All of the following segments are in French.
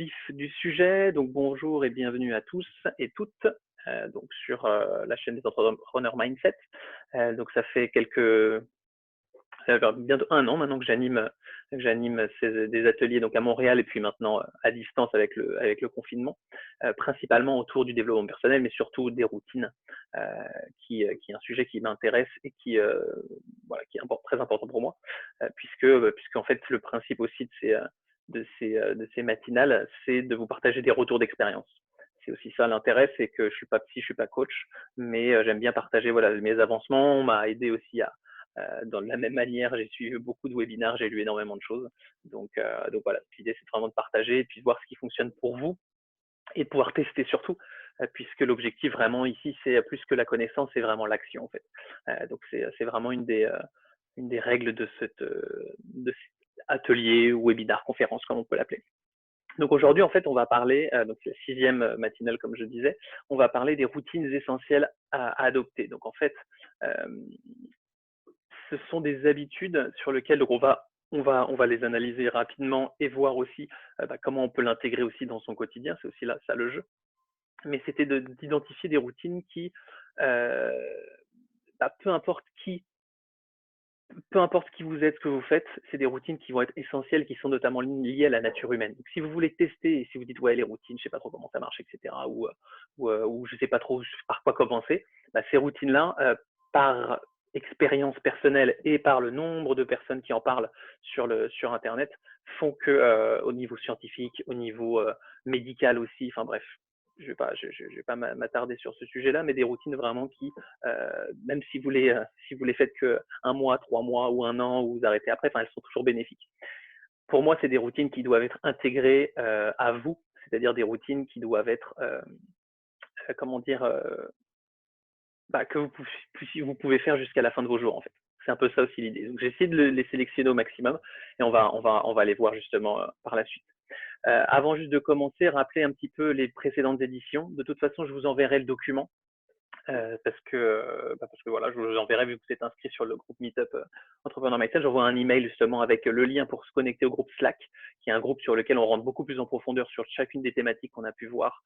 vif du sujet. Donc bonjour et bienvenue à tous et toutes donc sur la chaîne des entrepreneurs Mindset. Donc ça fait bientôt un an maintenant que j'anime des ateliers donc à Montréal et puis maintenant à distance avec le confinement, principalement autour du développement personnel, mais surtout des routines, qui est un sujet qui m'intéresse et voilà, qui est très important pour moi, puisqu'en fait le principe aussi de ces matinales, c'est de vous partager des retours d'expérience. C'est aussi ça l'intérêt, c'est que je suis pas psy, je suis pas coach, mais j'aime bien partager voilà mes avancements. On m'a aidé aussi dans la même manière, j'ai suivi beaucoup de webinaires, j'ai lu énormément de choses. Donc voilà, l'idée c'est vraiment de partager et puis de voir ce qui fonctionne pour vous et de pouvoir tester surtout, puisque l'objectif vraiment ici, c'est plus que la connaissance, c'est vraiment l'action en fait. Donc c'est vraiment une des règles de cet atelier, webinar, conférence, comme on peut l'appeler. Donc aujourd'hui, en fait, on va parler, donc c'est la 6e matinale, comme je disais, on va parler des routines essentielles à adopter. Donc en fait, ce sont des habitudes sur lesquelles donc on va les analyser rapidement et voir aussi comment on peut l'intégrer aussi dans son quotidien. C'est aussi là ça le jeu. Mais c'était d'identifier des routines qui, euh, peu importe qui vous êtes, ce que vous faites, c'est des routines qui vont être essentielles, qui sont notamment liées à la nature humaine. Donc, si vous voulez tester et si vous dites ouais les routines, je sais pas trop comment ça marche, etc. Ou je sais pas trop par quoi commencer, ces routines-là, par expérience personnelle et par le nombre de personnes qui en parlent sur Internet, font que au niveau scientifique, au niveau médical aussi, enfin bref, je vais pas m'attarder sur ce sujet-là, mais des routines vraiment qui, même si vous les faites que un mois, 3 mois ou un an, ou vous arrêtez après, enfin, elles sont toujours bénéfiques. Pour moi, c'est des routines qui doivent être intégrées à vous, c'est-à-dire des routines qui doivent être, comment dire, que vous pouvez faire jusqu'à la fin de vos jours, en fait. C'est un peu ça aussi l'idée. Donc, j'ai essayé de les sélectionner au maximum et on va les voir justement par la suite. Avant juste de commencer, rappelez un petit peu les précédentes éditions. De toute façon, je vous enverrai le document parce que voilà, je vous enverrai vu que vous êtes inscrit sur le groupe Meetup Entrepreneur Mindset. J'envoie un email justement avec le lien pour se connecter au groupe Slack, qui est un groupe sur lequel on rentre beaucoup plus en profondeur sur chacune des thématiques qu'on a pu voir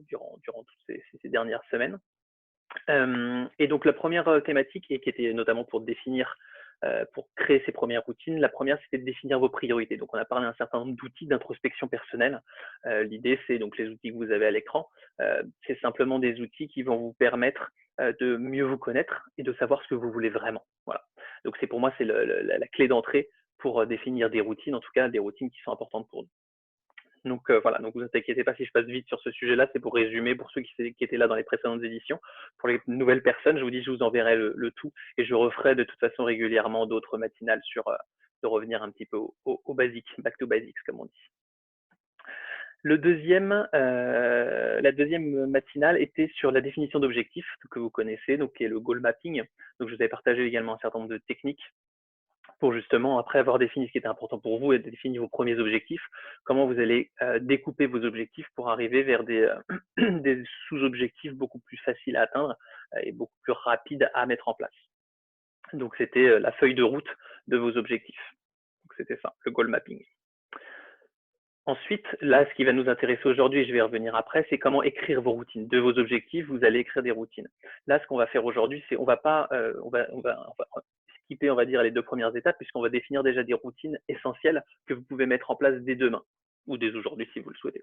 durant toutes ces dernières semaines. Et donc la première thématique, et qui était notamment pour créer ces premières routines, la première c'était de définir vos priorités. Donc on a parlé d'un certain nombre d'outils d'introspection personnelle. L'idée c'est donc les outils que vous avez à l'écran, c'est simplement des outils qui vont vous permettre de mieux vous connaître et de savoir ce que vous voulez vraiment. Voilà. Donc pour moi c'est la clé d'entrée pour définir des routines, en tout cas des routines qui sont importantes pour nous. Donc voilà, donc vous inquiétez pas si je passe vite sur ce sujet-là, c'est pour résumer pour ceux qui étaient là dans les précédentes éditions. Pour les nouvelles personnes, je vous dis, je vous enverrai le tout et je referai de toute façon régulièrement d'autres matinales de revenir un petit peu au basique, back to basics comme on dit. La deuxième matinale était sur la définition d'objectifs que vous connaissez, donc qui est le goal mapping. Donc je vous avais partagé également un certain nombre de techniques pour justement, après avoir défini ce qui était important pour vous et défini vos premiers objectifs, comment vous allez découper vos objectifs pour arriver vers des sous-objectifs beaucoup plus faciles à atteindre et beaucoup plus rapides à mettre en place. Donc c'était la feuille de route de vos objectifs. Donc c'était ça, le goal mapping. Ensuite, là, ce qui va nous intéresser aujourd'hui, et je vais y revenir après, c'est comment écrire vos routines. De vos objectifs, vous allez écrire des routines. Là, ce qu'on va faire aujourd'hui, c'est on va skipper, on va dire, les 2 premières étapes, puisqu'on va définir déjà des routines essentielles que vous pouvez mettre en place dès demain, ou dès aujourd'hui si vous le souhaitez.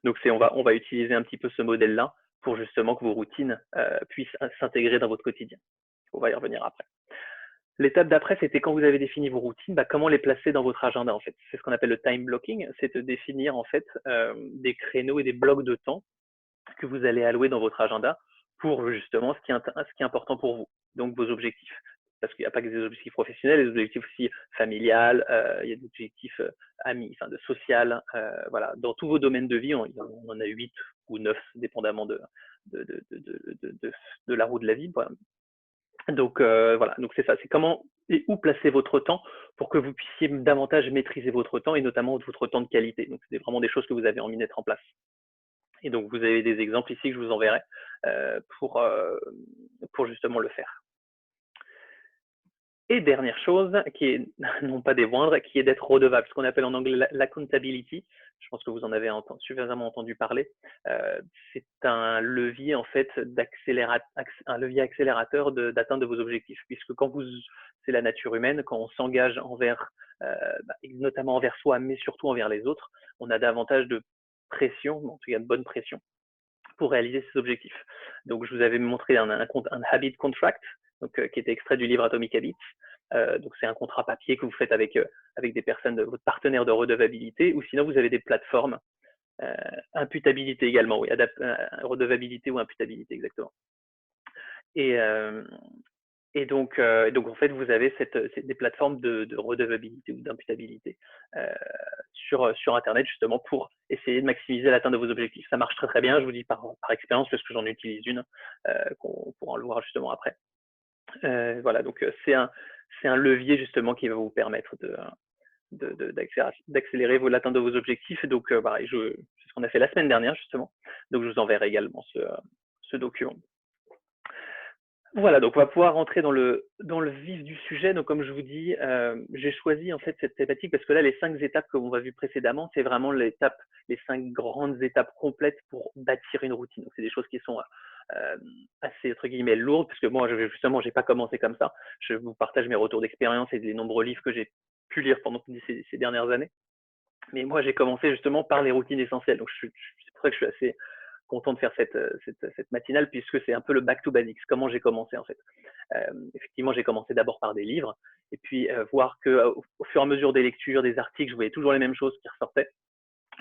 Donc on va utiliser un petit peu ce modèle-là pour justement que vos routines puissent s'intégrer dans votre quotidien. On va y revenir après. L'étape d'après, c'était quand vous avez défini vos routines, comment les placer dans votre agenda en fait. C'est ce qu'on appelle le time blocking, c'est de définir en fait des créneaux et des blocs de temps que vous allez allouer dans votre agenda pour justement ce qui est important pour vous, donc vos objectifs. Parce qu'il n'y a pas que des objectifs professionnels, des objectifs aussi familiales, il y a des objectifs amis, enfin de social, voilà. Dans tous vos domaines de vie, on en a 8 ou 9, dépendamment de la roue de la vie. Voilà. Donc voilà, donc c'est ça, c'est comment et où placer votre temps pour que vous puissiez davantage maîtriser votre temps et notamment votre temps de qualité. Donc c'est vraiment des choses que vous avez envie de mettre en place. Et donc vous avez des exemples ici que je vous enverrai pour justement le faire. Et dernière chose, qui est non pas des moindres, qui est d'être redevable, ce qu'on appelle en anglais l'accountability. Je pense que vous en avez suffisamment entendu parler. C'est un levier en fait un levier accélérateur d'atteinte de vos objectifs, puisque c'est la nature humaine, quand on s'engage envers, notamment envers soi, mais surtout envers les autres, on a davantage de pression, en tout cas de bonne pression, pour réaliser ses objectifs. Donc, je vous avais montré un habit contract, donc, qui était extrait du livre Atomic Habits. Donc, c'est un contrat papier que vous faites avec des personnes, votre partenaire de redevabilité, ou sinon vous avez des plateformes. Imputabilité également, oui, redevabilité ou imputabilité, exactement. Et, donc, en fait, vous avez des plateformes de redevabilité ou d'imputabilité sur Internet, justement, pour essayer de maximiser l'atteinte de vos objectifs. Ça marche très, très bien, je vous dis par expérience, parce que j'en utilise une, qu'on pourra le voir justement après. Voilà, donc c'est un levier, justement, qui va vous permettre d'accélérer l'atteinte de vos objectifs. Et donc, pareil, c'est ce qu'on a fait la semaine dernière, justement. Donc, je vous enverrai également ce document. Voilà, donc on va pouvoir rentrer dans le vif du sujet. Donc, comme je vous dis, j'ai choisi en fait cette thématique parce que là, les 5 étapes que l'on a vues précédemment, c'est vraiment les 5 grandes étapes complètes pour bâtir une routine. Donc, c'est des choses qui sont assez, entre guillemets, lourdes, parce que moi, justement, j'ai pas commencé comme ça. Je vous partage mes retours d'expérience et les nombreux livres que j'ai pu lire pendant ces dernières années. Mais moi, j'ai commencé justement par les routines essentielles. Donc, c'est pour ça que je suis assez content de faire cette matinale, puisque c'est un peu le back to basics, comment j'ai commencé en fait. Effectivement, j'ai commencé d'abord par des livres, et puis voir que au fur et à mesure des lectures, des articles, je voyais toujours les mêmes choses qui ressortaient.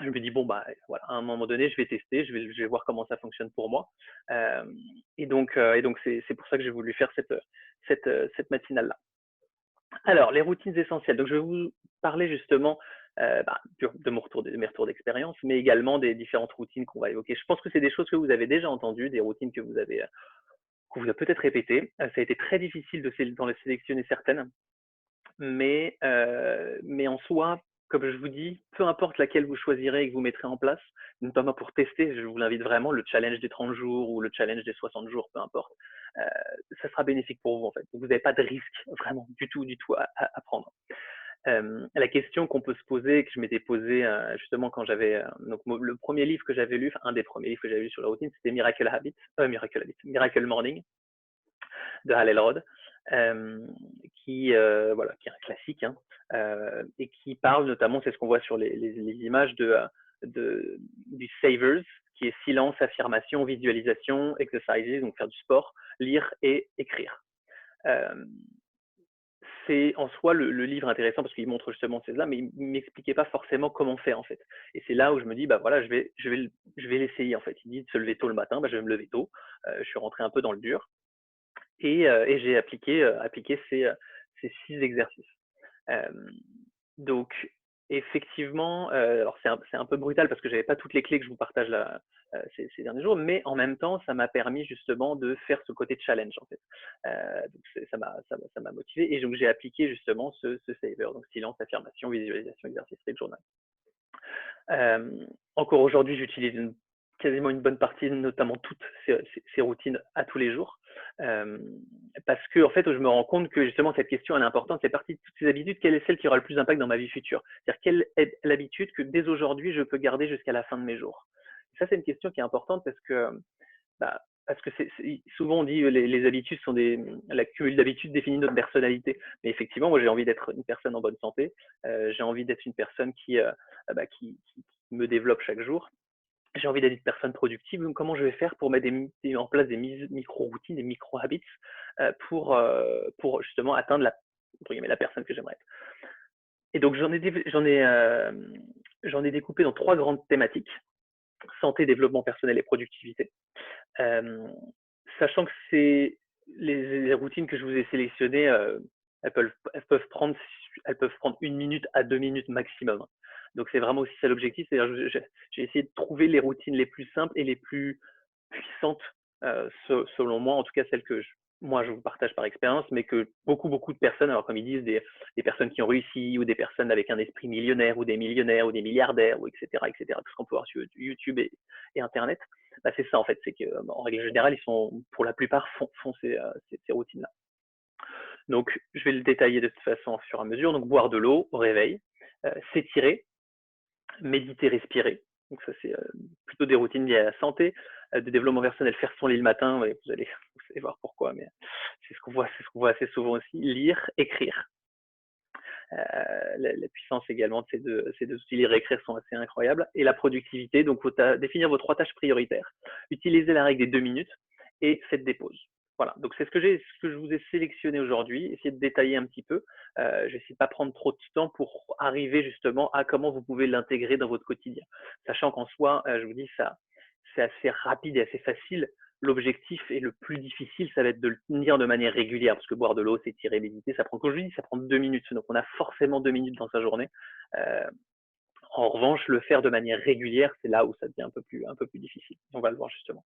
Je me dis, bon, bah voilà, à un moment donné, je vais tester, je vais voir comment ça fonctionne pour moi. Et donc, c'est pour ça que j'ai voulu faire cette matinale-là. Alors, les routines essentielles. Donc, je vais vous parler justement de mes retours d'expérience, mais également des différentes routines qu'on va évoquer. Je pense que c'est des choses que vous avez déjà entendues, des routines que vous avez peut-être répétées. Ça a été très difficile d'en les sélectionner certaines, mais en soi, comme je vous dis, peu importe laquelle vous choisirez et que vous mettrez en place, notamment pour tester, je vous l'invite vraiment, le challenge des 30 jours ou le challenge des 60 jours, peu importe, ça sera bénéfique pour vous en fait. Vous n'avez pas de risque vraiment du tout à prendre. La question qu'on peut se poser, que je m'étais posée justement quand j'avais donc le premier livre que j'avais lu, un des premiers livres que j'avais lu sur la routine, c'était Miracle Morning de Hal Elrod, qui est un classique, hein, et qui parle notamment, c'est ce qu'on voit sur les images du Savers, qui est silence, affirmation, visualisation, exercises, donc faire du sport, lire et écrire. C'est en soi le livre intéressant parce qu'il montre justement ces là, mais il m'expliquait pas forcément comment faire en fait. Et c'est là où je me dis, bah voilà, je vais l'essayer en fait. Il dit de se lever tôt le matin, bah, je vais me lever tôt. Je suis rentré un peu dans le dur et j'ai appliqué ces 6 exercices. Donc effectivement, alors c'est un peu brutal parce que j'avais pas toutes les clés que je vous partage là ces derniers jours, mais en même temps, ça m'a permis justement de faire ce côté challenge en fait. Donc ça m'a motivé et donc j'ai appliqué justement ce saver, donc silence, affirmation, visualisation, exercice et journal. Encore aujourd'hui, j'utilise quasiment une bonne partie, notamment toutes ces routines à tous les jours. Parce que en fait, je me rends compte que justement cette question elle est importante, c'est partie de toutes ces habitudes, quelle est celle qui aura le plus d'impact dans ma vie future? C'est-à-dire quelle est l'habitude que dès aujourd'hui je peux garder jusqu'à la fin de mes jours? Ça, c'est une question qui est importante parce que souvent on dit les habitudes sont la cumul d'habitudes définit notre personnalité. Mais effectivement, moi j'ai envie d'être une personne en bonne santé, j'ai envie d'être une personne qui me développe chaque jour. J'ai envie d'être une personne productive, donc comment je vais faire pour mettre en place des micro-routines, des micro-habits pour justement atteindre la personne que j'aimerais être. Et donc j'en ai découpé dans 3 grandes thématiques: santé, développement personnel et productivité. Sachant que c'est les routines que je vous ai sélectionnées, elles peuvent prendre 1 minute à 2 minutes maximum. Donc c'est vraiment aussi ça l'objectif, c'est-à-dire j'ai essayé de trouver les routines les plus simples et les plus puissantes, selon moi, en tout cas celles que moi je vous partage par expérience, mais que beaucoup de personnes, alors comme ils disent, des personnes qui ont réussi ou des personnes avec un esprit millionnaire ou des millionnaires ou des milliardaires ou etc., tout ce qu'on peut voir sur YouTube et Internet, bah, c'est ça en fait, c'est qu'en règle générale, ils sont pour la plupart font ces routines-là. Donc, je vais le détailler de toute façon au fur et à mesure. Donc, boire de l'eau au réveil, s'étirer, méditer, respirer. Donc, ça, c'est plutôt des routines liées à la santé, de développement personnel, faire son lit le matin. Ouais, vous allez voir pourquoi, mais c'est ce qu'on voit assez souvent aussi. Lire, écrire. La puissance également de ces deux outils, lire et écrire, sont assez incroyables. Et la productivité, donc il faut définir vos 3 tâches prioritaires. Utilisez la règle des 2 minutes et faites des pauses. Voilà, donc c'est ce que je vous ai sélectionné aujourd'hui. Essayez de détailler un petit peu. Je vais essayer de pas prendre trop de temps pour arriver justement à comment vous pouvez l'intégrer dans votre quotidien. Sachant qu'en soi, je vous dis ça, c'est assez rapide et assez facile. L'objectif et le plus difficile, ça va être de le tenir de manière régulière, parce que boire de l'eau, s'étirer, méditer, ça prend, comme je dis, ça prend 2 minutes. Donc, on a forcément 2 minutes dans sa journée. Euh, en revanche, le faire de manière régulière, c'est là où ça devient un peu plus difficile. On va le voir justement.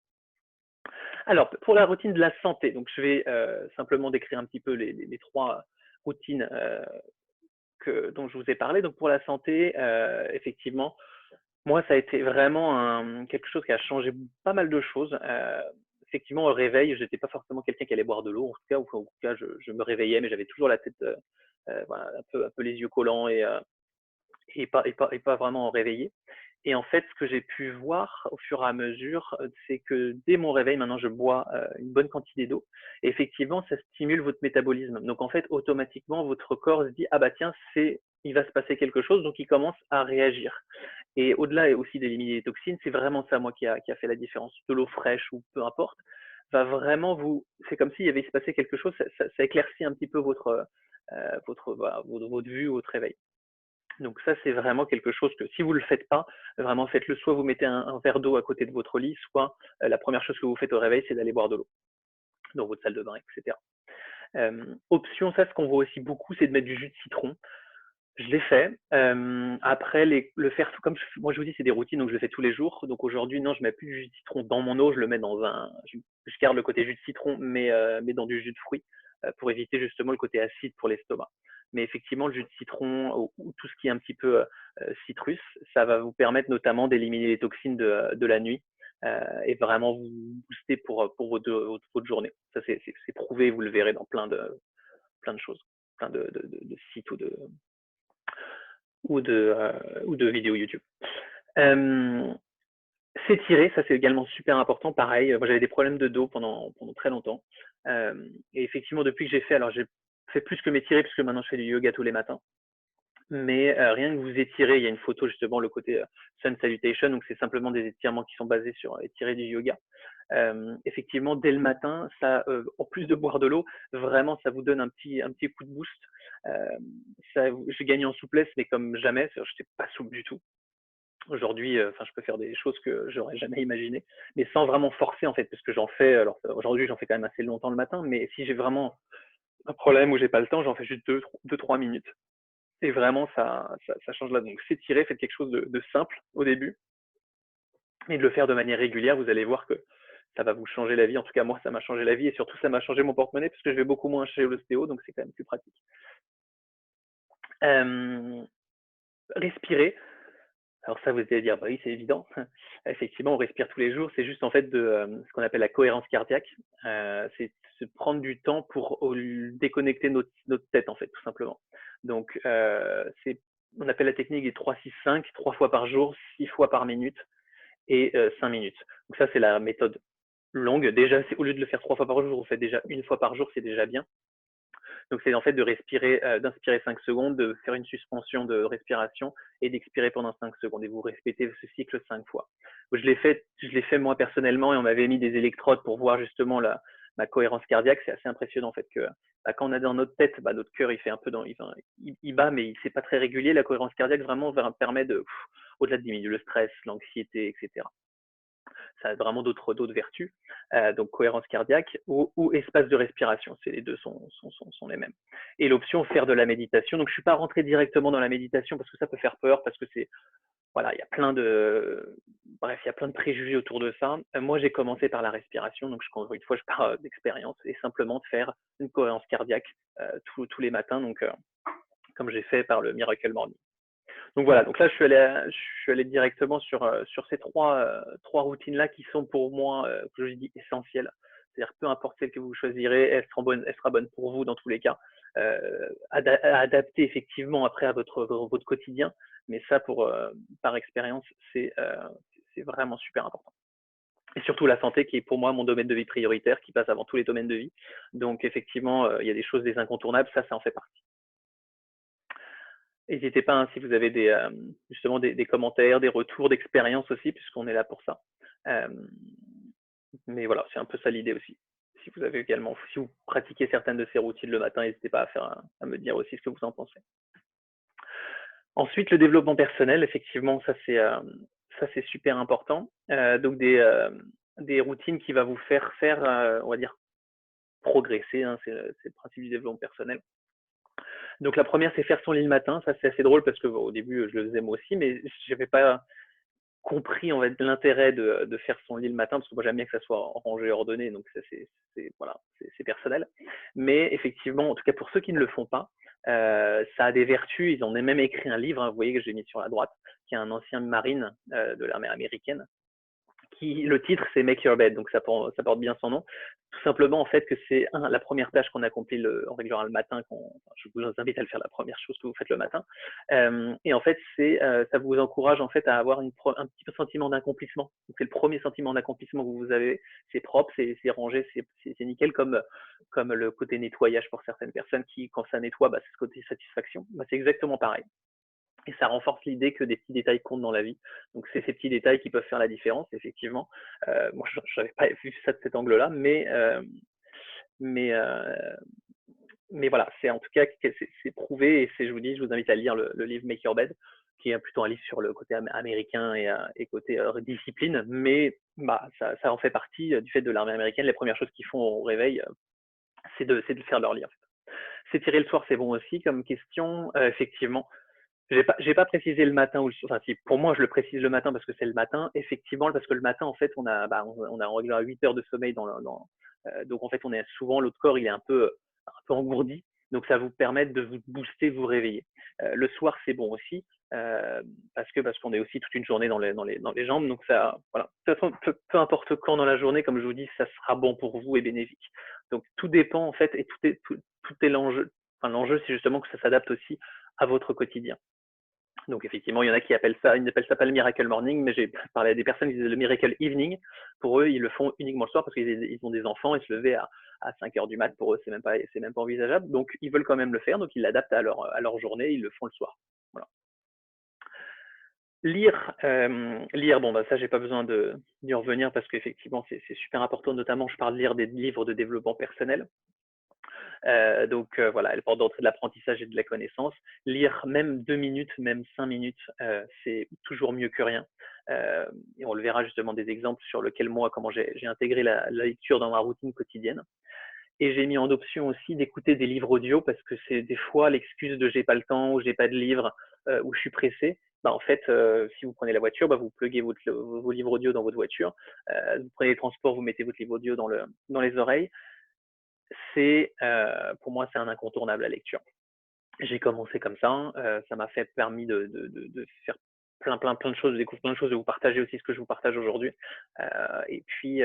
Alors, pour la routine de la santé, donc je vais simplement décrire un petit peu les 3 routines dont je vous ai parlé. Donc, pour la santé, effectivement, moi, ça a été vraiment quelque chose qui a changé pas mal de choses. Effectivement, au réveil, je n'étais pas forcément quelqu'un qui allait boire de l'eau, en tout cas, je me réveillais, mais j'avais toujours la tête, voilà, un peu les yeux collants et pas vraiment réveillé. Et en fait, ce que j'ai pu voir au fur et à mesure, c'est que dès mon réveil, maintenant, je bois une bonne quantité d'eau. Et effectivement, ça stimule votre métabolisme. Donc, en fait, automatiquement, votre corps se dit, ah bah tiens, il va se passer quelque chose, donc il commence à réagir. Et au-delà aussi d'éliminer les toxines, c'est vraiment ça, moi, qui a fait la différence. De l'eau fraîche ou peu importe, va vraiment c'est comme s'il y avait se passé quelque chose, ça éclaircit un petit peu votre vue, votre réveil. Donc ça, c'est vraiment quelque chose que si vous le faites pas, vraiment faites-le. Soit vous mettez un verre d'eau à côté de votre lit, soit la première chose que vous faites au réveil, c'est d'aller boire de l'eau dans votre salle de bain, etc. Option, ça, ce qu'on voit aussi beaucoup, c'est de mettre du jus de citron. Je l'ai fait. Après, le faire, moi je vous dis, c'est des routines, donc je le fais tous les jours. Donc aujourd'hui, non, je mets plus du jus de citron dans mon eau, je le mets je garde le côté jus de citron, mais dans du jus de fruits, pour éviter justement le côté acide pour l'estomac. Mais effectivement, le jus de citron ou tout ce qui est un petit peu citrus, ça va vous permettre notamment d'éliminer les toxines de la nuit et vraiment vous booster pour votre journée. Ça, c'est prouvé, vous le verrez dans plein de choses, plein de sites ou de vidéos YouTube. S'étirer, ça c'est également super important. Pareil, moi j'avais des problèmes de dos pendant très longtemps. Et effectivement, depuis que j'ai fait, alors j'ai fait plus que m'étirer, puisque maintenant je fais du yoga tous les matins. Mais rien que vous étirez, il y a une photo justement, le côté Sun Salutation, donc c'est simplement des étirements qui sont basés sur étirer du yoga. Effectivement, dès le matin, ça, en plus de boire de l'eau, vraiment, ça vous donne un petit coup de boost. Je gagne en souplesse, mais comme jamais, je n'étais pas souple du tout. Aujourd'hui, enfin, je peux faire des choses que j'aurais jamais imaginées, mais sans vraiment forcer en fait, parce que j'en fais. Alors aujourd'hui, j'en fais quand même assez longtemps le matin, mais si j'ai vraiment un problème où j'ai pas le temps, j'en fais juste 2-3 minutes. Et vraiment, ça change là. Donc, s'étirer, faites quelque chose de simple au début, et de le faire de manière régulière. Vous allez voir que ça va vous changer la vie. En tout cas, moi, ça m'a changé la vie, et surtout, ça m'a changé mon porte-monnaie, parce que je vais beaucoup moins chez l'ostéo, donc c'est quand même plus pratique. Respirer. Alors ça, vous allez dire, bah oui, c'est évident. Effectivement, on respire tous les jours. C'est juste en fait ce qu'on appelle la cohérence cardiaque. C'est se prendre du temps pour déconnecter notre tête, en fait, tout simplement. Donc, on appelle la technique des 3-6-5, 3 fois par jour, 6 fois par minute et 5 minutes. Donc ça, c'est la méthode longue. Déjà, au lieu de le faire 3 fois par jour, vous faites déjà 1 fois par jour, c'est déjà bien. Donc, c'est en fait de respirer, d'inspirer 5 secondes, de faire une suspension de respiration et d'expirer pendant 5 secondes. Et vous répétez ce cycle 5 fois. Je l'ai fait moi personnellement, et on m'avait mis des électrodes pour voir justement ma cohérence cardiaque. C'est assez impressionnant en fait que quand on a dans notre tête, notre cœur il fait un peu il bat, mais c'est pas très régulier. La cohérence cardiaque vraiment permet au-delà de diminuer le stress, l'anxiété, etc. Ça a vraiment d'autres vertus. Donc cohérence cardiaque ou espace de respiration, les deux sont les mêmes. Et l'option faire de la méditation. Donc je suis pas rentré directement dans la méditation parce que ça peut faire peur, parce que voilà, il y a plein de préjugés autour de ça. Moi, j'ai commencé par la respiration, donc encore une fois, je pars d'expérience, et simplement de faire une cohérence cardiaque tous les matins, donc comme j'ai fait par le Miracle Morning. Donc voilà, donc là je suis allé directement sur ces trois routines là qui sont pour moi, que je dis, essentielles C'est-à-dire peu importe celle que vous choisirez, elle sera bonne pour vous dans tous les cas. À adapter effectivement après à votre quotidien, mais ça par expérience, c'est vraiment super important. Et surtout la santé qui est pour moi mon domaine de vie prioritaire, qui passe avant tous les domaines de vie. Donc effectivement, il y a des choses, des incontournables, ça en fait partie. N'hésitez pas, hein, si vous avez justement des commentaires, des retours d'expérience aussi, puisqu'on est là pour ça. Mais voilà, c'est un peu ça l'idée aussi. Si vous avez également, si vous pratiquez certaines de ces routines le matin, n'hésitez pas à me dire aussi ce que vous en pensez. Ensuite, le développement personnel, effectivement, ça c'est super important. Donc des routines qui va vous faire, on va dire, progresser, hein, c'est le principe du développement personnel. Donc la première, c'est faire son lit le matin. Ça, c'est assez drôle parce que bon, au début, je le faisais moi aussi, mais je n'avais pas compris l'intérêt de faire son lit le matin, parce que moi j'aime bien que ça soit rangé, ordonné, donc ça voilà, c'est personnel. Mais effectivement, en tout cas pour ceux qui ne le font pas, ça a des vertus. Ils ont même écrit un livre, hein, vous voyez que j'ai mis sur la droite, qui est un ancien marine de l'armée américaine, le titre c'est Make Your Bed, donc ça porte bien son nom. Tout simplement en fait que c'est la première tâche qu'on accomplit en règle générale le matin. Je vous invite à le faire la première chose que vous faites le matin. Et en fait ça vous encourage en fait à avoir un petit peu sentiment d'accomplissement. C'est le premier sentiment d'accomplissement que vous avez. C'est propre, c'est rangé, c'est nickel, comme le côté nettoyage pour certaines personnes qui, quand ça nettoie, c'est ce côté satisfaction. C'est exactement pareil. Et ça renforce l'idée que des petits détails comptent dans la vie. Donc c'est ces petits détails qui peuvent faire la différence, effectivement. Moi, je n'avais pas vu ça de cet angle-là, mais voilà, c'est en tout cas c'est prouvé, et je vous invite à lire le livre Make Your Bed, qui est plutôt un livre sur le côté américain et côté discipline, mais ça en fait partie du fait de l'armée américaine. Les premières choses qu'ils font au réveil, c'est de faire leur lit. En fait. S'étirer le soir, c'est bon aussi comme question, effectivement. J'ai pas précisé le matin enfin si, pour moi je le précise le matin parce que c'est le matin, effectivement, parce que le matin en fait on a en règle 8 heures de sommeil donc en fait on est souvent, l'autre corps il est un peu engourdi, donc ça vous permet de vous booster, vous réveiller. Le soir c'est bon aussi, parce qu'on est aussi toute une journée dans les jambes, donc ça voilà. De toute façon, peu importe quand dans la journée, comme je vous dis, ça sera bon pour vous et bénéfique. Donc tout dépend en fait, et tout est l'enjeu. Enfin, l'enjeu c'est justement que ça s'adapte aussi à votre quotidien. Donc effectivement, il y en a qui appellent ça, ils n'appellent ça pas le Miracle Morning, mais j'ai parlé à des personnes qui disaient le Miracle Evening. Pour eux, ils le font uniquement le soir parce qu'ils ont des enfants, et se lever à 5 heures du mat, pour eux, c'est même pas envisageable. Donc ils veulent quand même le faire, donc ils l'adaptent à leur journée, ils le font le soir. Voilà. Lire, ça j'ai pas besoin d'y revenir parce qu'effectivement c'est super important, notamment je parle de lire des livres de développement personnel. Donc voilà, elle porte d'entrée de l'apprentissage et de la connaissance. Lire même 2 minutes, même 5 minutes, c'est toujours mieux que rien. Et on le verra justement des exemples sur lesquels moi, comment j'ai intégré la lecture dans ma routine quotidienne. Et j'ai mis en option aussi d'écouter des livres audio, parce que c'est des fois l'excuse de j'ai pas le temps, ou j'ai pas de livre, ou je suis pressé. En fait, si vous prenez la voiture, vous pluguez vos livres audio dans votre voiture. Vous prenez les transports, vous mettez votre livre audio dans les oreilles. Pour moi, c'est un incontournable, la lecture. J'ai commencé comme ça, ça m'a permis de faire plein de choses, de découvrir plein de choses, de vous partager aussi ce que je vous partage aujourd'hui. Et puis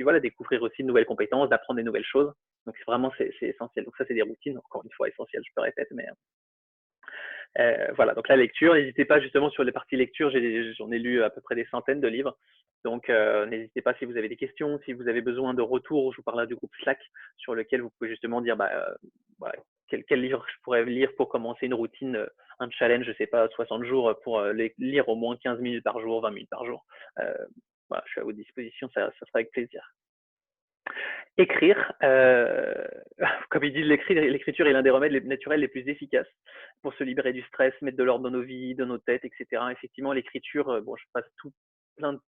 voilà, découvrir aussi de nouvelles compétences, d'apprendre des nouvelles choses. Donc vraiment, c'est essentiel. Donc ça, c'est des routines, encore une fois, essentielles, je me répète, mais voilà, donc la lecture, n'hésitez pas justement sur les parties lecture, j'en ai lu à peu près des centaines de livres. Donc n'hésitez pas si vous avez des questions, si vous avez besoin de retours. Je vous parlerai du groupe Slack sur lequel vous pouvez justement dire voilà, quel livre je pourrais lire pour commencer une routine, un challenge, je sais pas, 60 jours, pour lire au moins 15 minutes par jour, 20 minutes par jour. Voilà, je suis à votre disposition, ça sera avec plaisir. Écrire, comme ils disent, l'écriture est l'un des remèdes naturels les plus efficaces pour se libérer du stress, mettre de l'ordre dans nos vies, dans nos têtes, etc. Effectivement, l'écriture, je passe plein de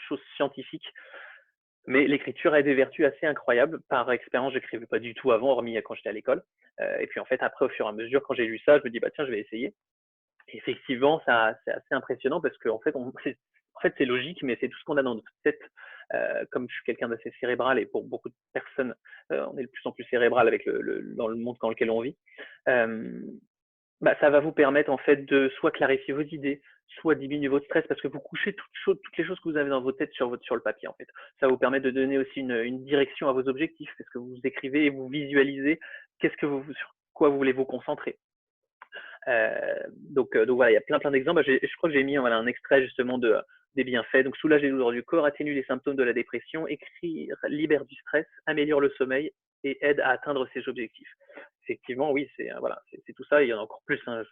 choses scientifiques, mais l'écriture a des vertus assez incroyables. Par expérience, j'écrivais pas du tout avant, hormis quand j'étais à l'école. Et puis en fait, après, au fur et à mesure, quand j'ai lu ça, je me dis tiens, je vais essayer. Et effectivement, c'est assez impressionnant, parce qu'en fait, c'est logique, mais c'est tout ce qu'on a dans notre tête. Comme je suis quelqu'un d'assez cérébral, et pour beaucoup de personnes, on est de plus en plus cérébral dans le monde dans lequel on vit. Ça va vous permettre en fait de soit clarifier vos idées, soit diminuer votre stress parce que vous couchez toutes les choses que vous avez dans votre tête sur le papier en fait. Ça va vous permettre de donner aussi une direction à vos objectifs parce que vous écrivez et vous visualisez sur quoi vous voulez vous concentrer. Donc voilà, il y a plein d'exemples. Je crois que j'ai mis voilà, un extrait justement des bienfaits. Donc soulager les douleurs du corps, atténue les symptômes de la dépression, écrire libère du stress, améliore le sommeil et aide à atteindre ses objectifs. Effectivement, oui, voilà, c'est tout ça. Il y en a encore plus, hein,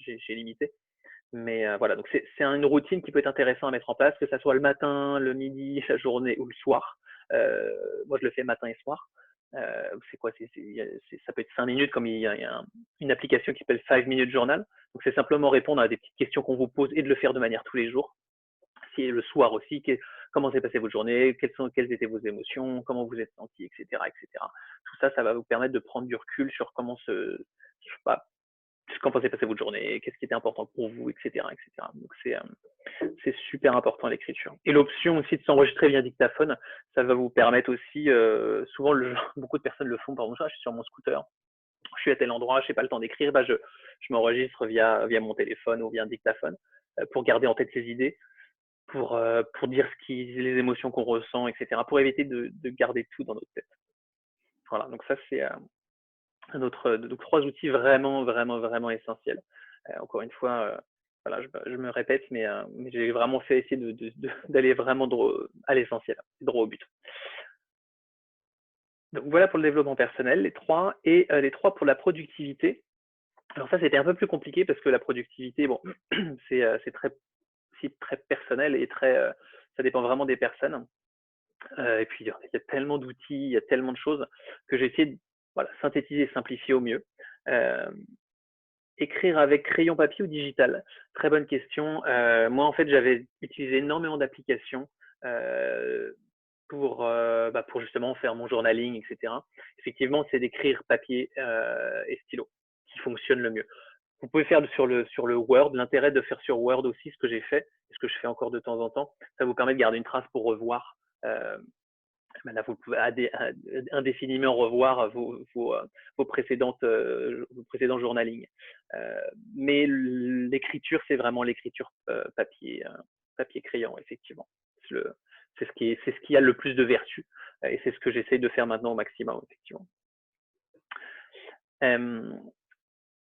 j'ai limité. Mais voilà, donc c'est une routine qui peut être intéressante à mettre en place, que ça soit le matin, le midi, la journée ou le soir. Moi, je le fais matin et soir. C'est quoi ça peut être 5 minutes, comme il y a une application qui s'appelle 5 Minute Journal. Donc, c'est simplement répondre à des petites questions qu'on vous pose et de le faire de manière tous les jours. Si le soir aussi, comment s'est passée votre journée, quelles étaient vos émotions, comment vous êtes senti, etc., etc. Tout ça, ça va vous permettre de prendre du recul sur comment je sais pas, quand s'est passée votre journée, qu'est-ce qui était important pour vous, etc., etc. Donc c'est super important l'écriture. Et l'option aussi de s'enregistrer via dictaphone, ça va vous permettre aussi, souvent beaucoup de personnes le font, par exemple, je suis sur mon scooter, je suis à tel endroit, je n'ai pas le temps d'écrire, je m'enregistre via mon téléphone ou via un dictaphone pour garder en tête les idées, pour dire les émotions qu'on ressent, etc., pour éviter de garder tout dans notre tête. Voilà, donc ça c'est donc 3 outils vraiment, vraiment, vraiment essentiels. Encore une fois, voilà, je me répète, mais j'ai vraiment fait essayer d'aller vraiment à l'essentiel, droit au but. Donc voilà pour le développement personnel, les 3, et les 3 pour la productivité. Alors ça, c'était un peu plus compliqué parce que la productivité, bon, c'est très personnel et ça dépend vraiment des personnes. Et puis, il y a tellement d'outils, il y a tellement de choses que j'ai essayé de synthétiser et simplifier au mieux. Écrire avec crayon papier ou digital? Très bonne question. Moi, en fait, j'avais utilisé énormément d'applications pour justement faire mon journaling, etc. Effectivement, c'est d'écrire papier et stylo qui fonctionne le mieux. Vous pouvez faire sur le Word. L'intérêt de faire sur Word aussi, ce que j'ai fait, et ce que je fais encore de temps en temps, ça vous permet de garder une trace pour revoir. Là, vous pouvez indéfiniment revoir vos précédents journaling. Mais l'écriture, c'est vraiment l'écriture papier crayon, effectivement. C'est ce qui a le plus de vertu et c'est ce que j'essaye de faire maintenant au maximum, effectivement.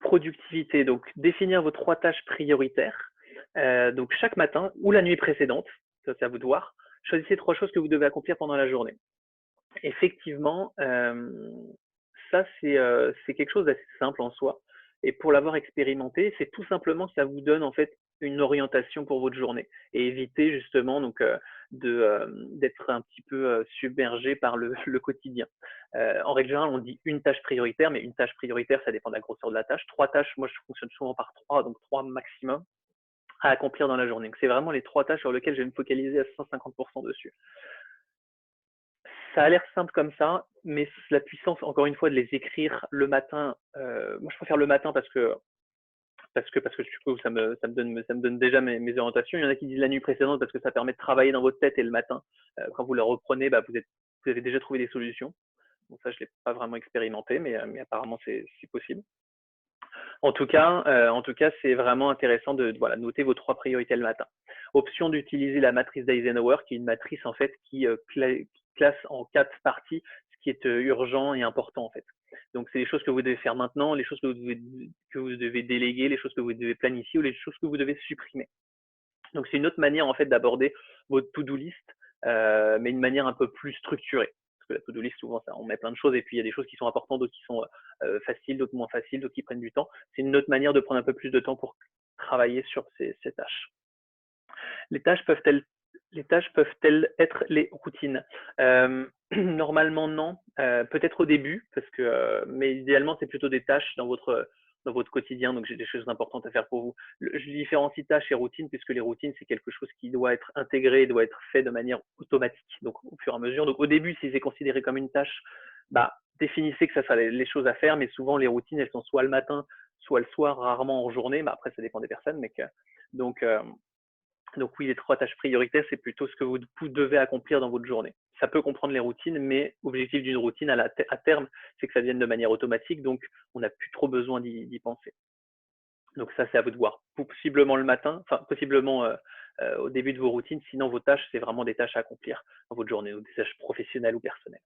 Productivité, donc définir vos 3 tâches prioritaires. Donc chaque matin ou la nuit précédente, ça c'est à vous de voir, choisissez 3 choses que vous devez accomplir pendant la journée. Effectivement, ça c'est quelque chose d'assez simple en soi. Et pour l'avoir expérimenté, c'est tout simplement que ça vous donne en fait une orientation pour votre journée et éviter justement donc d'être un petit peu submergé par le quotidien. En règle générale, on dit une tâche prioritaire, mais une tâche prioritaire, ça dépend de la grosseur de la tâche. 3 tâches, moi je fonctionne souvent par 3, donc 3 maximum à accomplir dans la journée. Donc c'est vraiment les 3 tâches sur lesquelles je vais me focaliser à 150% dessus. Ça a l'air simple comme ça, mais la puissance, encore une fois, de les écrire le matin. Moi, je préfère le matin parce que du coup, ça me donne déjà mes orientations. Il y en a qui disent la nuit précédente parce que ça permet de travailler dans votre tête et le matin, quand vous la reprenez, vous avez déjà trouvé des solutions. Bon, ça, je l'ai pas vraiment expérimenté, mais apparemment, c'est possible. En tout cas, c'est vraiment intéressant de noter vos 3 priorités le matin. Option d'utiliser la matrice d'Eisenhower, qui est une matrice en fait qui classe en 4 parties ce qui est urgent et important en fait. Donc c'est les choses que vous devez faire maintenant, les choses que vous devez déléguer, les choses que vous devez planifier ou les choses que vous devez supprimer. Donc c'est une autre manière en fait d'aborder votre to-do list, mais une manière un peu plus structurée. Parce que la to-do list, souvent, on met plein de choses et puis il y a des choses qui sont importantes, d'autres qui sont faciles, d'autres moins faciles, d'autres qui prennent du temps. C'est une autre manière de prendre un peu plus de temps pour travailler sur ces tâches. Les tâches peuvent-elles être les routines? Normalement, non. Peut-être au début, mais idéalement, c'est plutôt des tâches dans votre quotidien, donc j'ai des choses importantes à faire pour vous. Je différencie tâches et routines, puisque les routines, c'est quelque chose qui doit être intégré, doit être fait de manière automatique, donc au fur et à mesure. Donc au début, si c'est considéré comme une tâche, définissez que ça soit les choses à faire, mais souvent les routines, elles sont soit le matin, soit le soir, rarement en journée, mais après ça dépend des personnes. Donc oui, les 3 tâches prioritaires, c'est plutôt ce que vous devez accomplir dans votre journée. Ça peut comprendre les routines, mais l'objectif d'une routine à terme, c'est que ça vienne de manière automatique, donc on n'a plus trop besoin d'y penser. Donc ça, c'est à vous de voir. Possiblement le matin, enfin possiblement au début de vos routines, sinon vos tâches, c'est vraiment des tâches à accomplir dans votre journée, ou des tâches professionnelles ou personnelles.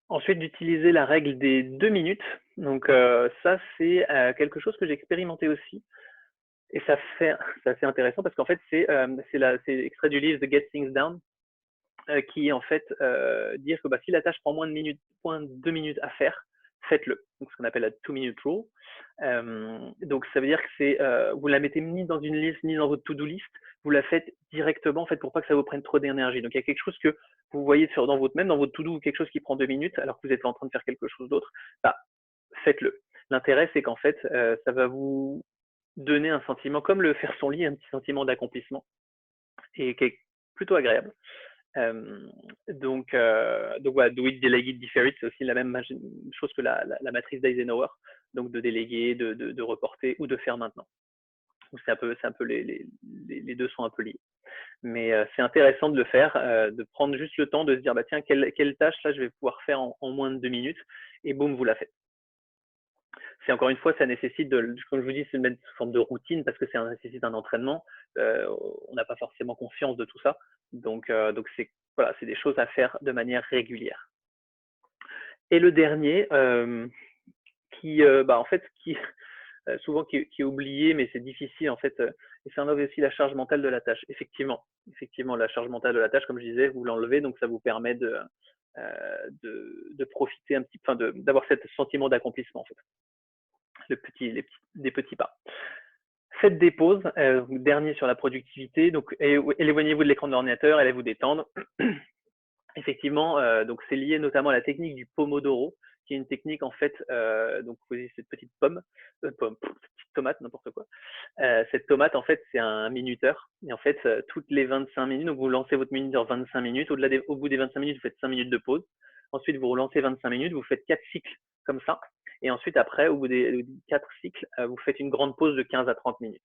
Ensuite, d'utiliser la règle des 2 minutes. Donc ça, c'est quelque chose que j'ai expérimenté aussi. Et ça fait, c'est assez intéressant parce qu'en fait, c'est extrait du livre The Get Things Done, qui est en fait dire que si la tâche prend moins de 2 minutes à faire, faites-le. Donc ce qu'on appelle la 2-minute rule. Donc ça veut dire que vous la mettez ni dans une liste ni dans votre to-do list, vous la faites directement en fait pour pas que ça vous prenne trop d'énergie. Donc il y a quelque chose que vous voyez dans votre to-do, quelque chose qui prend 2 minutes alors que vous êtes en train de faire quelque chose d'autre, faites-le. L'intérêt c'est qu'en fait ça va vous donner un sentiment comme le faire son lit, un petit sentiment d'accomplissement et qui est plutôt agréable. Donc voilà, do it, delete it, defer it, c'est aussi la même chose que la matrice d'Eisenhower, donc de déléguer, de reporter ou de faire maintenant. C'est un peu les deux sont un peu liés. Mais c'est intéressant de le faire, de prendre juste le temps de se dire tiens, quelle tâche là je vais pouvoir faire en moins de 2 minutes, et boum, vous la faites. C'est encore une fois, ça nécessite, comme je vous dis, c'est de mettre une forme de routine parce que ça nécessite un entraînement. On n'a pas forcément conscience de tout ça. Donc c'est voilà, c'est des choses à faire de manière régulière. Et le dernier, en fait, souvent qui est oublié, mais c'est difficile en fait, et ça enlève aussi la charge mentale de la tâche. Effectivement, la charge mentale de la tâche, comme je disais, vous l'enlevez, donc ça vous permet de profiter un petit peu, d'avoir ce sentiment d'accomplissement en fait. Des petits pas. Faites des pauses, dernier sur la productivité, donc éloignez-vous de l'écran de l'ordinateur, allez vous détendre. Effectivement, donc c'est lié notamment à la technique du Pomodoro, qui est une technique en fait, donc vous voyez cette petite petite tomate, n'importe quoi. Cette tomate en fait c'est un minuteur, et en fait toutes les 25 minutes, donc vous lancez votre minuteur 25 minutes, au bout des 25 minutes vous faites 5 minutes de pause, ensuite vous relancez 25 minutes, vous faites 4 cycles comme ça, et ensuite après au bout des 4 cycles, vous faites une grande pause de 15 à 30 minutes.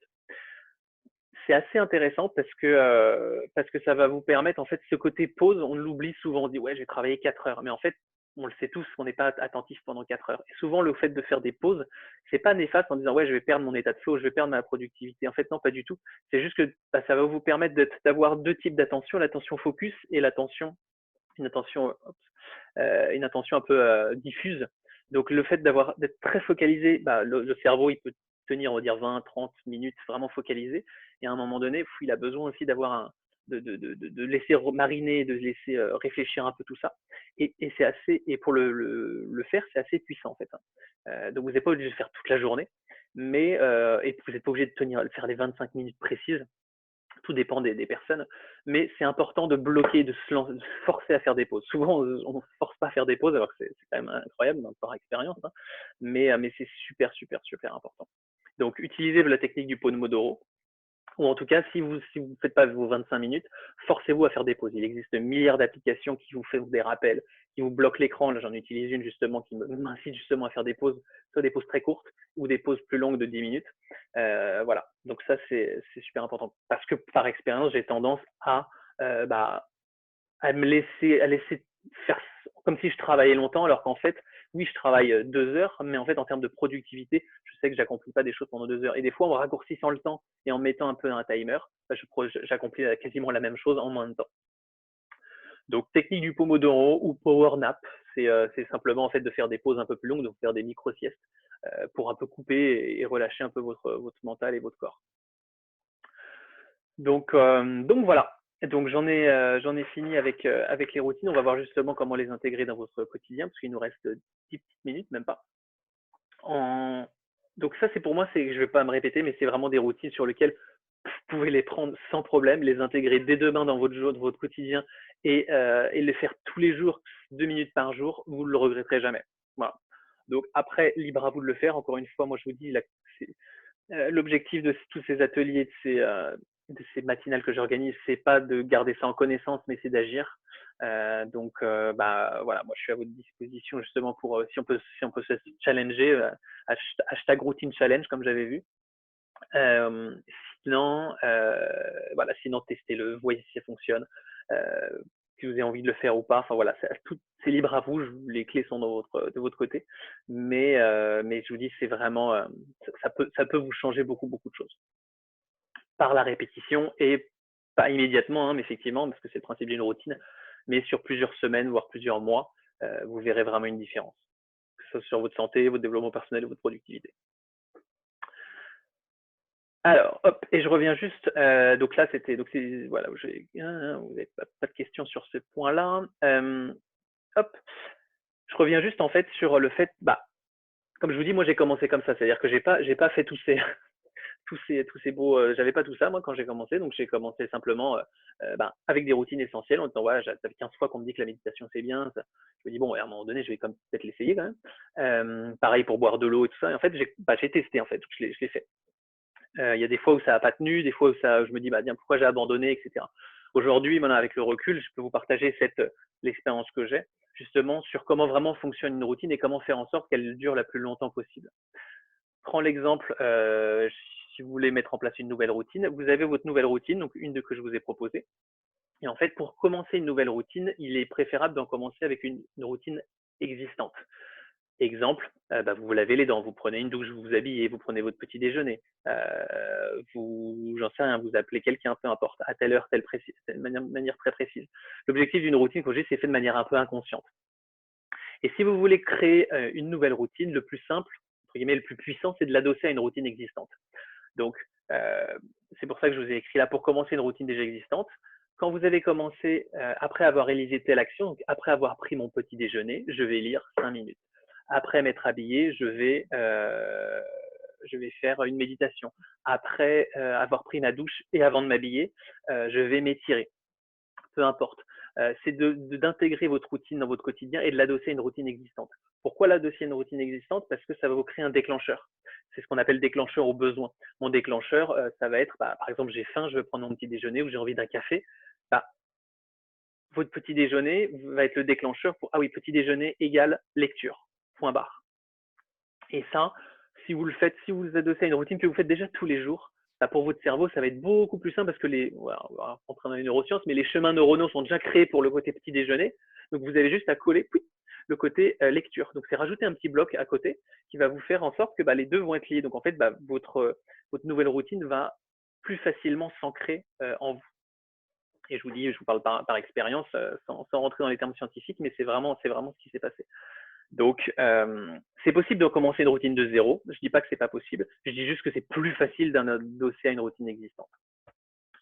C'est assez intéressant parce que ça va vous permettre, en fait, ce côté pause, on l'oublie souvent, on dit ouais, j'ai travaillé 4 heures, mais en fait, on le sait tous, on n'est pas attentif pendant 4 heures. Et souvent, le fait de faire des pauses, c'est pas néfaste en disant ouais, je vais perdre mon état de flow, je vais perdre ma productivité. En fait, non, pas du tout. C'est juste que ça va vous permettre d'avoir deux types d'attention, l'attention focus et une attention, une attention un peu diffuse. Donc le fait d'être très focalisé, le cerveau il peut tenir, on va dire 20-30 minutes vraiment focalisé, et à un moment donné, il a besoin aussi de laisser mariner, de laisser réfléchir un peu tout ça. Et c'est assez, et pour le faire, c'est assez puissant en fait. Donc vous n'êtes pas obligé de faire toute la journée, mais et vous n'êtes pas obligé de faire les 25 minutes précises. Tout dépend des personnes, mais c'est important de bloquer, de se forcer à faire des pauses. Souvent, on ne force pas à faire des pauses, alors que c'est quand même incroyable par expérience, hein, mais c'est super, super, super important. Donc, utilisez la technique du Pomodoro, ou en tout cas, si vous ne faites pas vos 25 minutes, forcez-vous à faire des pauses. Il existe milliards d'applications qui vous font des rappels, qui vous bloquent l'écran. Là, j'en utilise une justement qui m'incite justement à faire des pauses, soit des pauses très courtes ou des pauses plus longues de 10 minutes. Voilà, donc ça, c'est super important. Parce que par expérience, j'ai tendance à laisser faire comme si je travaillais longtemps, alors qu'en fait, oui, je travaille 2 heures, mais en fait, en termes de productivité, je sais que j'accomplis pas des choses pendant 2 heures. Et des fois, en raccourcissant le temps et en mettant un peu un timer, j'accomplis quasiment la même chose en moins de temps. Donc, technique du Pomodoro ou Power Nap, c'est simplement en fait de faire des pauses un peu plus longues, donc faire des micro-siestes pour un peu couper et relâcher un peu votre mental et votre corps. Donc voilà. Donc j'en ai fini avec les routines. On va voir justement comment les intégrer dans votre quotidien, parce qu'il nous reste 10 petites minutes, même pas. Donc ça, c'est pour moi, je vais pas me répéter, mais c'est vraiment des routines sur lesquelles vous pouvez les prendre sans problème, les intégrer dès demain dans votre quotidien et les faire tous les jours, 2 minutes par jour, vous ne le regretterez jamais. Voilà. Donc après, libre à vous de le faire. Encore une fois, moi je vous dis, l'objectif de tous ces ateliers, de ces matinales que j'organise, c'est pas de garder ça en connaissance, mais c'est d'agir. Voilà, moi je suis à votre disposition justement pour si on peut se challenger, hashtag routine challenge comme j'avais vu. Sinon, voilà, sinon testez-le, voyez si ça fonctionne. si vous avez envie de le faire ou pas. Enfin voilà, c'est libre à vous. Les clés sont de votre côté, mais je vous dis, c'est vraiment, ça peut vous changer beaucoup de choses par la répétition et pas immédiatement, hein, mais effectivement, parce que c'est le principe d'une routine, mais sur plusieurs semaines, voire plusieurs mois, vous verrez vraiment une différence, que ce soit sur votre santé, votre développement personnel et votre productivité. Alors, hop, et je reviens juste, donc là, voilà, vous n'avez pas de questions sur ce point-là. Hop, je reviens juste en fait sur le fait, comme je vous dis, moi j'ai commencé comme ça, c'est-à-dire que j'ai pas fait tous ces, tous ces beaux, j'avais pas tout ça moi quand j'ai commencé, donc j'ai commencé simplement avec des routines essentielles en disant voilà, ça fait 15 fois qu'on me dit que la méditation c'est bien, ça. Je me dis bon, à un moment donné, je vais peut-être l'essayer quand même. Pareil pour boire de l'eau et tout ça. Et en fait, j'ai testé en fait, je l'ai fait. Il y a des fois où ça n'a pas tenu, des fois où je me dis tiens, pourquoi j'ai abandonné, etc. Aujourd'hui, maintenant avec le recul, je peux vous partager l'expérience que j'ai justement sur comment vraiment fonctionne une routine et comment faire en sorte qu'elle dure la plus longtemps possible. Prends l'exemple, si vous voulez mettre en place une nouvelle routine, vous avez votre nouvelle routine, donc une que je vous ai proposée. Et en fait, pour commencer une nouvelle routine, il est préférable d'en commencer avec une routine existante. Exemple, vous vous lavez les dents, vous prenez une douche, vous vous habillez, vous prenez votre petit déjeuner, j'en sais rien, vous appelez quelqu'un, peu importe, à telle heure, de manière très précise. L'objectif d'une routine, comme je dis, c'est fait de manière un peu inconsciente. Et si vous voulez créer une nouvelle routine, le plus simple, entre guillemets, le plus puissant, c'est de l'adosser à une routine existante. Donc, c'est pour ça que je vous ai écrit là pour commencer une routine déjà existante. Quand vous avez commencé, après avoir réalisé telle action, donc après avoir pris mon petit déjeuner, je vais lire 5 minutes. Après m'être habillé, je vais faire une méditation. Après avoir pris ma douche et avant de m'habiller, je vais m'étirer. Peu importe. C'est d'intégrer votre routine dans votre quotidien et de l'adosser à une routine existante. Pourquoi l'adosser à une routine existante? Parce que ça va vous créer un déclencheur. C'est ce qu'on appelle déclencheur au besoin. Mon déclencheur, ça va être, par exemple, j'ai faim, je veux prendre mon petit déjeuner ou j'ai envie d'un café. Votre petit déjeuner va être le déclencheur pour, ah oui, petit déjeuner égale lecture, point barre. Et ça, si vous le faites, si vous adossez à une routine que vous faites déjà tous les jours, pour votre cerveau, ça va être beaucoup plus simple parce que on va rentrer dans les neurosciences, mais les chemins neuronaux sont déjà créés pour le côté petit déjeuner. Donc, vous avez juste à coller le côté lecture. Donc, c'est rajouter un petit bloc à côté qui va vous faire en sorte que les deux vont être liés. Donc, en fait, votre nouvelle routine va plus facilement s'ancrer en vous. Et je vous parle par expérience, sans rentrer dans les termes scientifiques, mais c'est vraiment ce qui s'est passé. Donc, c'est possible de commencer une routine de zéro. Je ne dis pas que c'est pas possible. Je dis juste que c'est plus facile d'adosser à une routine existante.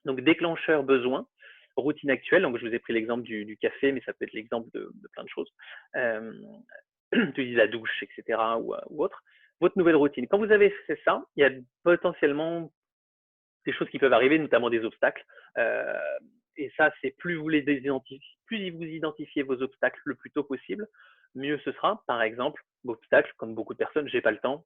Donc, déclencheur besoin, routine actuelle. Donc, je vous ai pris l'exemple du café, mais ça peut être l'exemple de plein de choses. Tu dis la douche, etc. ou autre. Votre nouvelle routine. Quand vous avez fait ça, il y a potentiellement des choses qui peuvent arriver, notamment des obstacles. Et ça, c'est plus vous identifiez vos obstacles le plus tôt possible, mieux ce sera. Par exemple, obstacle, comme beaucoup de personnes, j'ai pas le temps,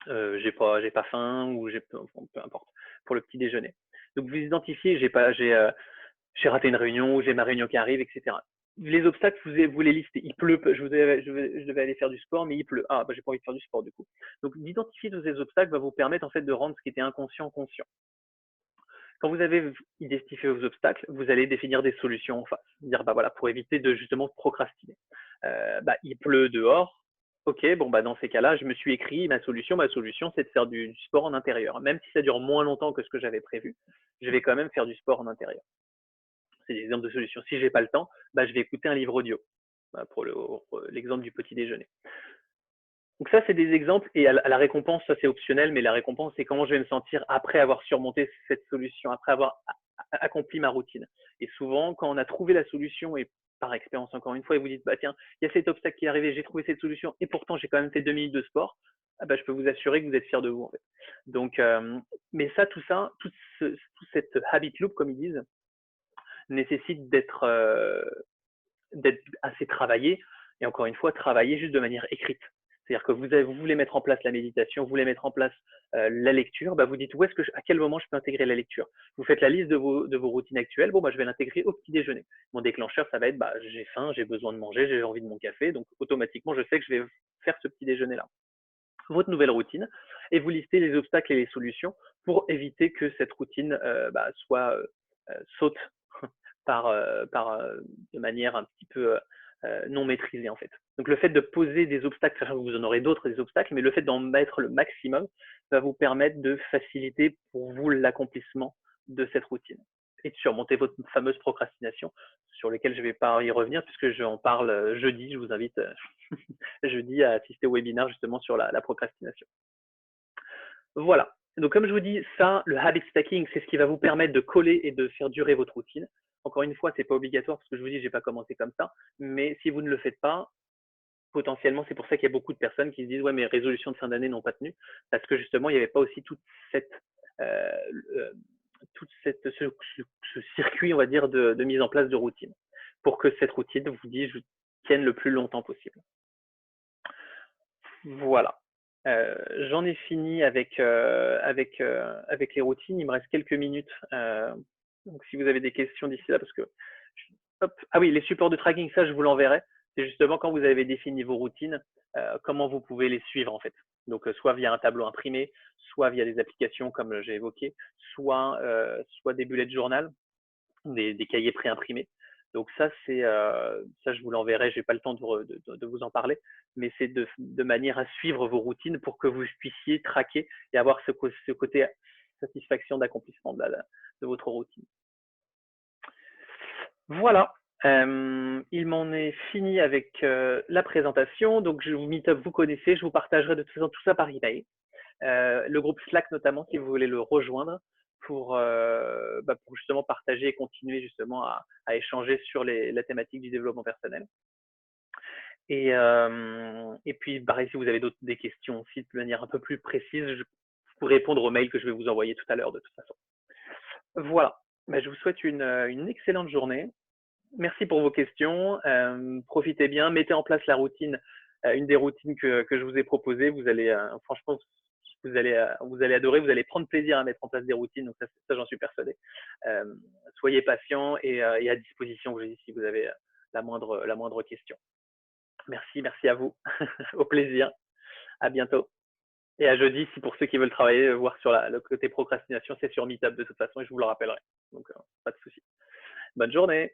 j'ai pas faim ou peu importe pour le petit déjeuner. Donc vous identifiez, j'ai raté une réunion ou j'ai ma réunion qui arrive, etc. Les obstacles, vous les listez. Il pleut, je devais aller faire du sport, mais il pleut. Ah, j'ai pas envie de faire du sport du coup. Donc d'identifier tous ces obstacles va vous permettre en fait de rendre ce qui était inconscient conscient. Quand vous avez identifié vos obstacles, vous allez définir des solutions en face. Dire, pour éviter de justement procrastiner. Il pleut dehors. Ok, dans ces cas-là, je me suis écrit ma solution. Ma solution, c'est de faire du sport en intérieur. Même si ça dure moins longtemps que ce que j'avais prévu, je vais quand même faire du sport en intérieur. C'est des exemples de solutions. Si j'ai pas le temps, je vais écouter un livre audio. Pour l'exemple du petit déjeuner. Donc ça, c'est des exemples. Et à la récompense, ça c'est optionnel, mais la récompense, c'est comment je vais me sentir après avoir surmonté cette solution, après avoir accompli ma routine. Et souvent, quand on a trouvé la solution, et par expérience encore une fois, et vous dites, tiens, il y a cet obstacle qui est arrivé, j'ai trouvé cette solution, et pourtant j'ai quand même fait 2 minutes de sport, je peux vous assurer que vous êtes fier de vous en fait. Donc, mais tout cette habit loop, comme ils disent, nécessite d'être assez travaillé, et encore une fois, travailler juste de manière écrite. C'est-à-dire que vous voulez mettre en place la méditation, vous voulez mettre en place la lecture, vous dites à quel moment je peux intégrer la lecture. Vous faites la liste de vos routines actuelles, je vais l'intégrer au petit déjeuner. Mon déclencheur, ça va être j'ai faim, j'ai besoin de manger, j'ai envie de mon café, donc automatiquement, je sais que je vais faire ce petit déjeuner-là. Votre nouvelle routine, et vous listez les obstacles et les solutions pour éviter que cette routine saute de manière un petit peu non maîtrisée en fait. Donc le fait de poser des obstacles, sachant que vous en aurez d'autres des obstacles, mais le fait d'en mettre le maximum va vous permettre de faciliter pour vous l'accomplissement de cette routine et de surmonter votre fameuse procrastination sur laquelle je ne vais pas y revenir puisque j'en parle jeudi. Je vous invite jeudi à assister au webinaire justement sur la procrastination. Voilà. Donc, comme je vous dis, ça, le habit stacking, c'est ce qui va vous permettre de coller et de faire durer votre routine. Encore une fois, ce n'est pas obligatoire parce que je vous dis, je n'ai pas commencé comme ça. Mais si vous ne le faites pas, potentiellement, c'est pour ça qu'il y a beaucoup de personnes qui se disent, ouais, mes résolutions de fin d'année n'ont pas tenu. Parce que justement, il n'y avait pas aussi cette, euh, ce circuit, on va dire, de mise en place de routine pour que cette routine, vous dis, tienne le plus longtemps possible. Voilà. J'en ai fini avec les routines. Il me reste quelques minutes. Donc, si vous avez des questions d'ici là, parce que hop. Ah oui, les supports de tracking, ça, je vous l'enverrai. C'est justement quand vous avez défini vos routines, comment vous pouvez les suivre en fait. Donc, soit via un tableau imprimé, soit via des applications comme j'ai évoqué, soit des bullet journal, des cahiers préimprimés. Donc ça, ça je vous l'enverrai, je n'ai pas le temps de vous en parler, mais c'est de manière à suivre vos routines pour que vous puissiez traquer et avoir ce côté satisfaction d'accomplissement de votre routine. Voilà, il m'en est fini avec la présentation. Donc Meetup, vous connaissez, je vous partagerai de toute façon tout ça par email. Le groupe Slack notamment, si vous voulez le rejoindre pour justement partager et continuer justement à échanger sur la thématique du développement personnel. Et puis, pareil, si vous avez des questions aussi de manière un peu plus précise, je pourrai répondre aux mails que je vais vous envoyer tout à l'heure de toute façon. Voilà, je vous souhaite une excellente journée. Merci pour vos questions. Profitez bien, mettez en place la routine, une des routines que je vous ai proposées. Vous allez, franchement, vous allez adorer, vous allez prendre plaisir à mettre en place des routines. Donc ça j'en suis persuadé. Soyez patient et à disposition si vous avez la moindre question. Merci à vous. Au plaisir. À bientôt. Et à jeudi, si pour ceux qui veulent travailler, voir sur le côté procrastination, c'est sur Meetup de toute façon et je vous le rappellerai. Donc pas de souci. Bonne journée.